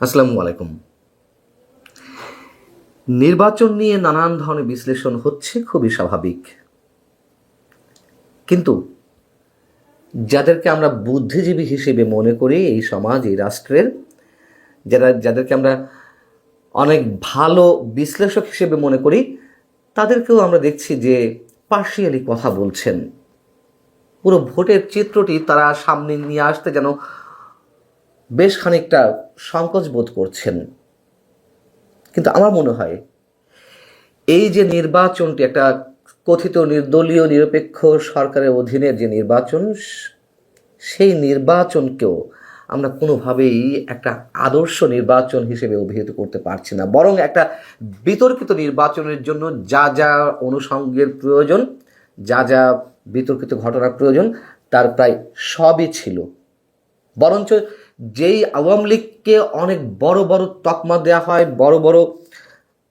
আসসালামু আলাইকুম। নির্বাচন নিয়ে নানান ধরনের বিশ্লেষণ হচ্ছে, খুবই স্বাভাবিক। কিন্তু যাদেরকে আমরা বুদ্ধিজীবী হিসেবে মনে করি এই সমাজ, এই রাষ্ট্রের, যাদেরকে আমরা অনেক ভালো বিশ্লেষক হিসেবে মনে করি, তাদেরকেও আমরা দেখছি যে পার্শিয়ালি কথা বলছেন। পুরো ভোটের চিত্রটি তারা সামনে নিয়ে আসতে যেন বেশ খানিকটা সংকোচ বোধ করছেন। কিন্তু আমার মনে হয় এই যে নির্বাচনটি একটা কথিত নির্দলীয় নিরপেক্ষ সরকারের অধীনে যে নির্বাচন, সেই নির্বাচনকেও আমরা কোনোভাবেই একটা আদর্শ নির্বাচন হিসেবে অভিহিত করতে পারছি না, বরং একটা বিতর্কিত নির্বাচনের জন্য যা যা অনুষঙ্গের প্রয়োজন, যা যা বিতর্কিত ঘটনার প্রয়োজন, তার প্রায় সবই ছিল। বরঞ্চ যেই আওয়ামী লীগকে অনেক বড় বড় তকমা দেওয়া হয়, বড় বড়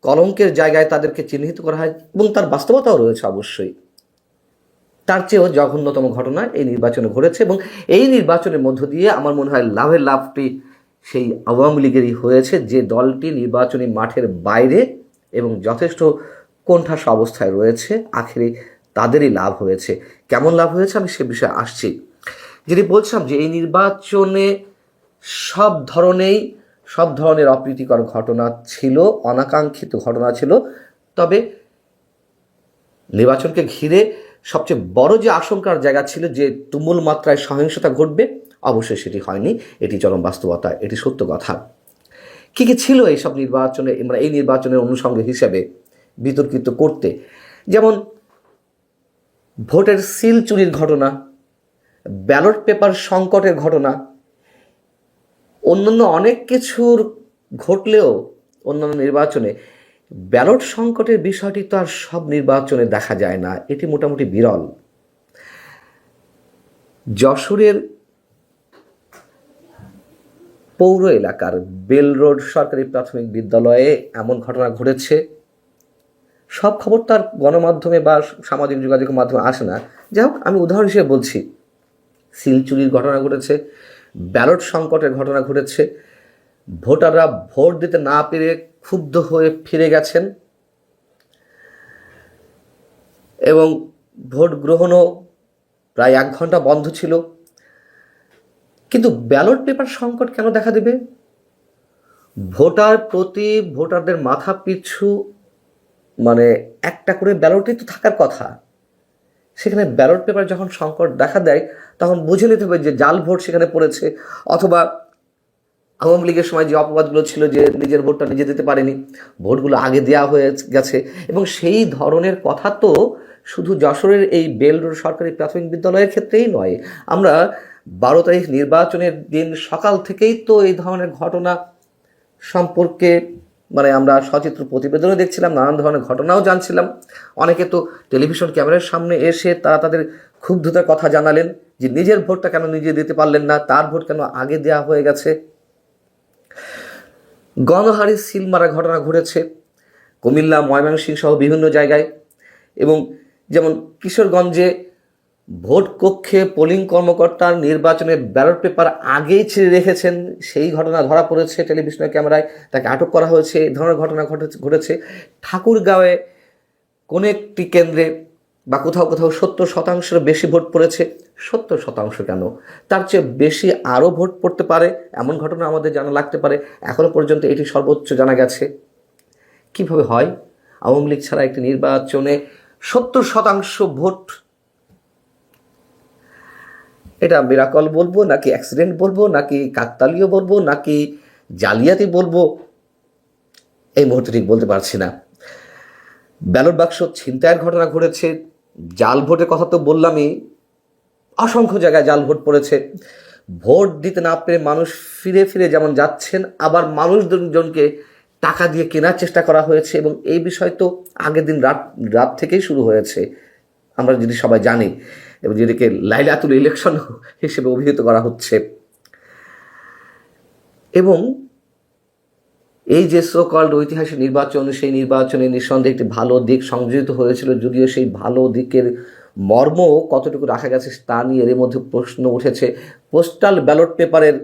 কলঙ্কের জায়গায় তাদেরকে চিহ্নিত করা হয়, এবং তার বাস্তবতাও রয়েছে অবশ্যই, তার চেয়েও জঘন্যতম ঘটনা এই নির্বাচনে ঘটেছে। এবং এই নির্বাচনের মধ্য দিয়ে আমার মনে হয় লাভের লাভটি সেই আওয়ামী লীগেরই হয়েছে, যে দলটি নির্বাচনী মাঠের বাইরে এবং যথেষ্ট কোণঠাসা অবস্থায় রয়েছে। আখেরে তাদেরই লাভ হয়েছে। কেমন লাভ হয়েছে আমি সে বিষয়ে আসছি। যেটি বলছিলাম যে এই নির্বাচনে সব ধরনের অপ্রীতিকর ঘটনা ছিল, অনাকাঙ্ক্ষিত ঘটনা ছিল। তবে নির্বাচনকে ঘিরে সবচেয়ে বড় যে আশঙ্কার জায়গা ছিল যে তুমুল মাত্রায় সহিংসতা ঘটবে, অবশ্যই সেটি হয়নি। এটি চরম বাস্তবতা, এটি সত্য কথা। কী কী ছিল এইসব নির্বাচনে, মানে এই নির্বাচনের অনুষঙ্গ হিসেবে বিতর্কিত করতে? যেমন ভোটের সিল চুরির ঘটনা, ব্যালট পেপার সংকটের ঘটনা, অন্যান্য অনেক কিছুর ঘটলেও অন্যান্য নির্বাচনে ব্যালট সংকটের বিষয়টি তো আর সব নির্বাচনে দেখা যায় না, এটি মোটামুটি বিরল। যশোরের পৌর এলাকার বেল রোড সরকারি প্রাথমিক বিদ্যালয়ে এমন ঘটনা ঘটেছে। সব খবর তার গণমাধ্যমে বা সামাজিক যোগাযোগের মাধ্যমে আসে না। যাই হোক, আমি উদাহরণ হিসেবে বলছি, সিল চুরির ঘটনা ঘটেছে, ব্যালট সংকটের ঘটনা ঘটেছে, ভোটাররা ভোট দিতে না পেরে ক্ষুব্ধ হয়ে ফিরে গেছেন এবং ভোট গ্রহণও প্রায় 1 ঘন্টা বন্ধ ছিল। কিন্তু ব্যালট পেপার সংকট কেন দেখা দেবে? ভোটার প্রতি ভোটারদের মাথা পিছু মানে একটা করে ব্যালটই তো থাকার কথা। সেখানে ব্যালট পেপার যখন সংকট দেখা দেয়, তখন বুঝে নিতে হবে যে জাল ভোট সেখানে পড়েছে, অথবা আওয়ামী লীগের সময় যে অপবাদগুলো ছিল যে নিজের ভোটটা নিজে দিতে পারেনি, ভোটগুলো আগে দেওয়া হয়ে গেছে। এবং সেই ধরনের কথা তো শুধু যশোরের এই বেল রোড সরকারি প্রাথমিক বিদ্যালয়ের ক্ষেত্রেই নয়। আমরা 12 তারিখ নির্বাচনের দিন সকাল থেকেই তো এই ধরনের ঘটনা সম্পর্কে আমরা সচিত্র প্রতিবেদনও দেখছিলাম, নানান ধরনের ঘটনাও জানছিলাম। অনেকে তো টেলিভিশন ক্যামেরার সামনে এসে তারা তাদের ক্ষুব্ধতার কথা জানালেন যে নিজের ভোটটা কেন নিজে দিতে পারলেন না, তার ভোট কেন আগে দেওয়া হয়ে গেছে। গণহারে সিল মারা ঘটনা ঘটেছে কুমিল্লা, ময়মনসিংহ সহ বিভিন্ন জায়গায়। এবং যেমন কিশোরগঞ্জে ভোট কক্ষে পোলিং কর্মকর্তার নির্বাচনের ব্যালট পেপার আগেই ছিঁড়ে রেখেছেন, সেই ঘটনা ধরা পড়েছে টেলিভিশনের ক্যামেরায়, তাকে আটক করা হয়েছে। এই ধরনের ঘটনা ঘটেছে ঠাকুরগাঁওয়ে কোনো একটি কেন্দ্রে বা কোথাও 70% বেশি ভোট পড়েছে। 70% কেন, তার চেয়ে বেশি আরও ভোট পড়তে পারে, এমন ঘটনা আমাদের জানা লাগতে পারে। এখনও পর্যন্ত এটি সর্বোচ্চ জানা গেছে। কিভাবে হয় আওয়ামী লীগ ছাড়া একটি নির্বাচনে 70% ভোট? এটা মিরাকল বলবো, নাকি অ্যাক্সিডেন্ট বলবো, নাকি কাকতালীয় বলবো, নাকি জালিয়াতি বলবো, এই মুহূর্তে ঠিক বলতে পারছি না। ব্যালট বাক্স ছিনতাইয়ের ঘটনা ঘটেছে। জাল ভোটের কথা তো বললামই, অসংখ্য জায়গায় জাল ভোট পড়েছে। ভোট দিতে না পেরে মানুষ ফিরে ফিরে যেমন যাচ্ছেন, আবার মানুষজনকে টাকা দিয়ে কেনার চেষ্টা করা হয়েছে। এবং এই বিষয় তো আগের দিন রাত থেকেই শুরু হয়েছে, আমরা যদি সবাই জানি, এবং যেটিকে লাইলাতুল ইলেকশন হিসেবে অভিহিত করা হচ্ছে। এবং এই যে সো কল্ড ঐতিহাসিক নির্বাচন, সেই নির্বাচনে নিঃসন্দেহে একটি ভালো দিক সংযোজিত হয়েছিল, যদিও সেই ভালো দিকের মর্ম কতটুকু রাখা গেছে তা নিয়ে এর মধ্যে প্রশ্ন উঠেছে। পোস্টাল ব্যালট পেপারের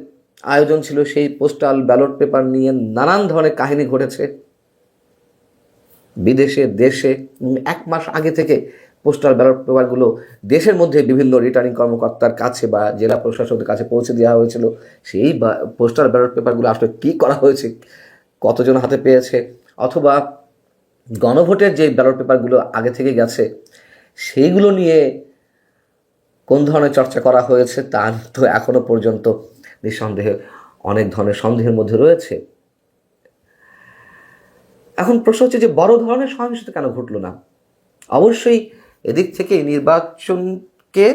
আয়োজন ছিল, সেই পোস্টাল ব্যালট পেপার নিয়ে নানান ধরনের কাহিনী ঘটেছে বিদেশে দেশে। 1 মাস আগে থেকে পোস্টাল ব্যালট পেপারগুলো দেশের মধ্যে বিভিন্ন রিটার্নিং কর্মকর্তার কাছে বা জেলা প্রশাসকের কাছে পৌঁছে দেওয়া হয়েছিল। সেই পোস্টাল ব্যালট পেপারগুলো আসলে কী করা হয়েছে, কতজন হাতে পেয়েছে, অথবা গণভোটের যে ব্যালট পেপারগুলো আগে থেকে গেছে সেইগুলো নিয়ে কোন ধরনের চর্চা করা হয়েছে তা তো এখনো পর্যন্ত নিঃসন্দেহে অনেক ধরনের সন্দেহের মধ্যে রয়েছে। এখন প্রশ্ন হচ্ছে যে বড় ধরনের সহিংসতা কেন ঘটলো না? অবশ্যই এদিক থেকে নির্বাচনকে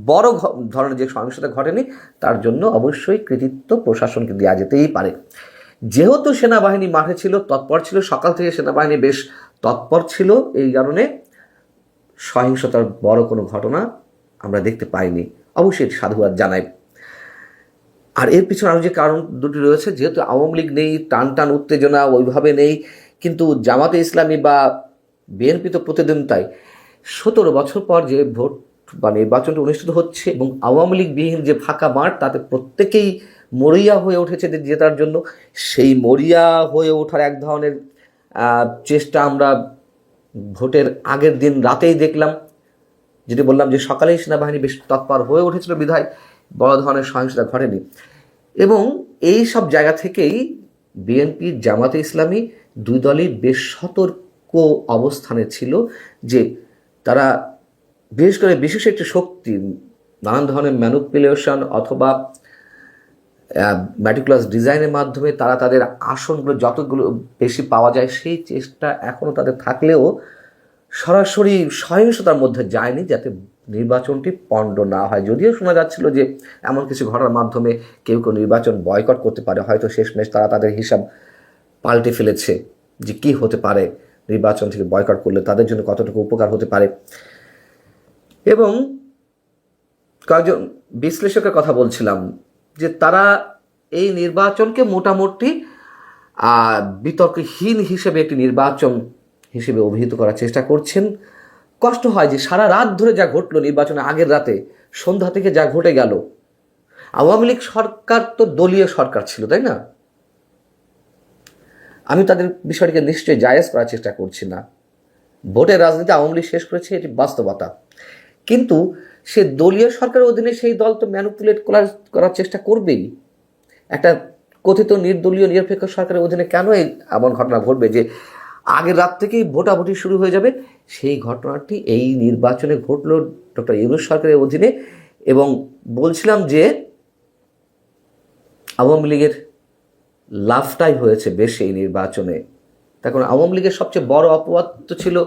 বড় ধরনের যে সহিংসতা ঘটেনি তার জন্য অবশ্যই কৃতিত্ব প্রশাসনকে দেওয়া যেতেই পারে। যেহেতু সেনাবাহিনী মাঠে ছিল, তৎপর ছিল, সকাল থেকে সেনাবাহিনী বেশ তৎপর ছিল, এই কারণে সহিংসতার বড় কোনো ঘটনা আমরা দেখতে পাইনি। অবশ্যই সাধুবাদ জানাই। আর এর পিছনে আরও যে কারণ দুটি রয়েছে, যেহেতু আওয়ামী লীগ নেই, টান উত্তেজনা ওইভাবে নেই, কিন্তু জামাতে ইসলামী বা বিএনপি তো প্রতিদ্বন্দ্বিতায় 17 বছর পর যে ভোট বা নির্বাচনটা অনুষ্ঠিত হচ্ছে এবং আওয়ামী লীগ বিহীন যে ফাঁকা মাঠ, তাতে প্রত্যেকেই মরিয়া হয়ে উঠেছে জেতার জন্য। সেই মরিয়া হয়ে ওঠার এক ধরনের চেষ্টা আমরা ভোটের আগের দিন রাতেই দেখলাম, যেটি বললাম যে সকালেই সেনাবাহিনী বেশ তৎপর হয়ে উঠেছিল বিধায় বড় ধরনের সহিংসতা ঘটেনি। এবং এই সব জায়গা থেকেই বিএনপি জামাতে ইসলামী দুই দলই বেশ সতর্ক অবস্থানে ছিল যে তারা বিশেষ করে বিশেষ একটি শক্তি, নানান ধরনের ম্যানিপুলেশন অথবা ম্যাটিকুলাস ডিজাইনের মাধ্যমে তারা তাদের আসনগুলো যতগুলো বেশি পাওয়া যায় সেই চেষ্টা এখনও তাদের থাকলেও সরাসরি সহিংসতার মধ্যে যায়নি, যাতে নির্বাচনটি পণ্ড না হয়। যদিও শোনা যাচ্ছিল যে এমন কিছু ঘটার মাধ্যমে কেউ নির্বাচন বয়কট করতে পারে, হয়তো শেষমেশ তারা তাদের হিসাব পাল্টে ফেলেছে যে কী হতে পারে নির্বাচন থেকে বয়কট করলে তাদের জন্য কতটুকু উপকার হতে পারে। এবং কয়েকজন বিশ্লেষকের কথা বলছিলাম যে তারা এই নির্বাচনকে মোটামুটি বিতর্কহীন হিসেবে একটি নির্বাচন হিসেবে অভিহিত করার চেষ্টা করছেন। কষ্ট হয় যে সারা রাত ধরে যা ঘটলো, নির্বাচনের আগের রাতে সন্ধ্যা থেকে যা ঘটে গেল, আওয়ামী লীগ সরকার তো দলীয় সরকার ছিল, তাই না? আমি তাদের বিষয়টিকে নিশ্চয়ই জায়েজ করার চেষ্টা করছি না। ভোটের রাজনীতি আওয়ামী লীগ শেষ করেছে, এটি বাস্তবতা। কিন্তু সে দলীয় সরকারের অধীনে সেই দল তো ম্যানিপুলেট করার চেষ্টা করবেই। একটা কথিত নির্দলীয় নিরপেক্ষ সরকারের অধীনে কেন এমন ঘটনা ঘটবে যে আগের রাত থেকেই ভোটাভুটি শুরু হয়ে যাবে? সেই ঘটনাটি এই নির্বাচনে ঘটল ডক্টর ইউনূস সরকারের অধীনে। এবং বলছিলাম যে আওয়ামী লীগের লাভটাই হয়েছে বেশ এই নির্বাচনে। তার কারণ আওয়ামী লীগের সবচেয়ে বড় অপবাদ তো ছিল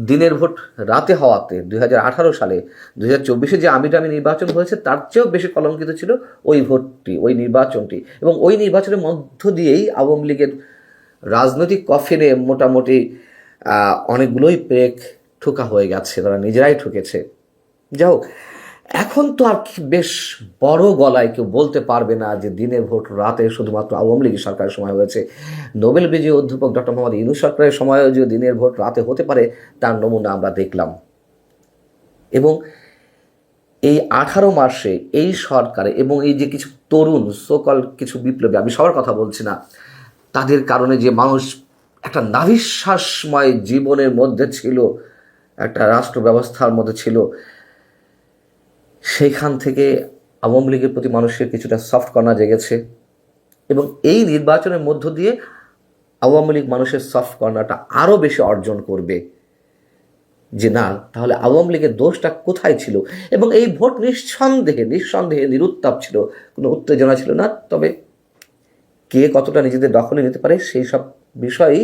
দিনের ভোট রাতে হওয়াতে। 2018 সালে 2024 যে আমিরামি নির্বাচন হয়েছে তার চেয়েও বেশি কলঙ্কিত ছিল ওই ভোটটি, ওই নির্বাচনটি। এবং ওই নির্বাচনের মধ্য দিয়েই আওয়ামী লীগের রাজনৈতিক কফিনে মোটামুটি অনেকগুলোই পেক ঠোকা হয়ে গেছে, তারা নিজেরাই ঠকেছে। যাই হোক, এখন তো আর বেশ বড় গলায় কেউ বলতে পারবে না যে দিনের ভোট রাতে শুধুমাত্র আওয়ামী লীগের সরকারের সময় হয়েছে। নোবেল বিজয়ী অধ্যাপক ডক্টর মোহাম্মদ ইউনূস সরকারের সময়ও যে দিনের ভোট রাতে হতে পারে তার নমুনা আমরা দেখলাম। এবং এই 18 মাসে এই সরকারে এবং এই যে কিছু তরুণ সোকল কিছু বিপ্লবী, আমি সবার কথা বলছি না, তাদের কারণে যে মানুষ একটা নাভিশ্বাসময় জীবনের মধ্যে ছিল, একটা রাষ্ট্র ব্যবস্থার মধ্যে ছিল, সেইখান থেকে আওয়ামী লীগের প্রতি মানুষের কিছুটা সফট কর্নার জেগেছে। এবং এই নির্বাচনের মধ্য দিয়ে আওয়ামী লীগ মানুষের সফট কর্নারটা আরও বেশি অর্জন করবে যে না, তাহলে আওয়ামী লীগের দোষটা কোথায় ছিল। এবং এই ভোট নিঃসন্দেহে নিরুত্তাপ ছিল, কোনো উত্তেজনা ছিল না। তবে কে কতটা নিজেদের দখলে নিতে পারে সেই সব বিষয়ই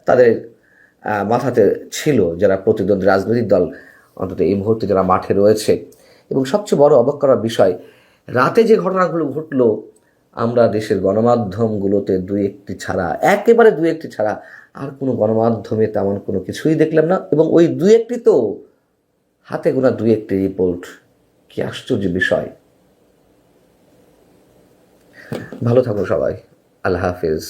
তাদের মাথাতে ছিল, যারা প্রতিদ্বন্দ্বী রাজনৈতিক দল অন্তত এই মুহূর্তে যারা মাঠে রয়েছে। এবং সবচেয়ে বড় অবাক করার বিষয়, রাতে যে ঘটনাগুলো ঘটলো আমরা দেশের গণমাধ্যমগুলোতে একেবারে দুই একটি ছাড়া আর কোনো গণমাধ্যমে তেমন কোনো কিছুই দেখলাম না। এবং ওই দুই একটি তো হাতে গোনা দুই একটি রিপোর্ট। কি আশ্চর্য বিষয়। ভালো থাকো সবাই। আল্লাহ হাফিজ।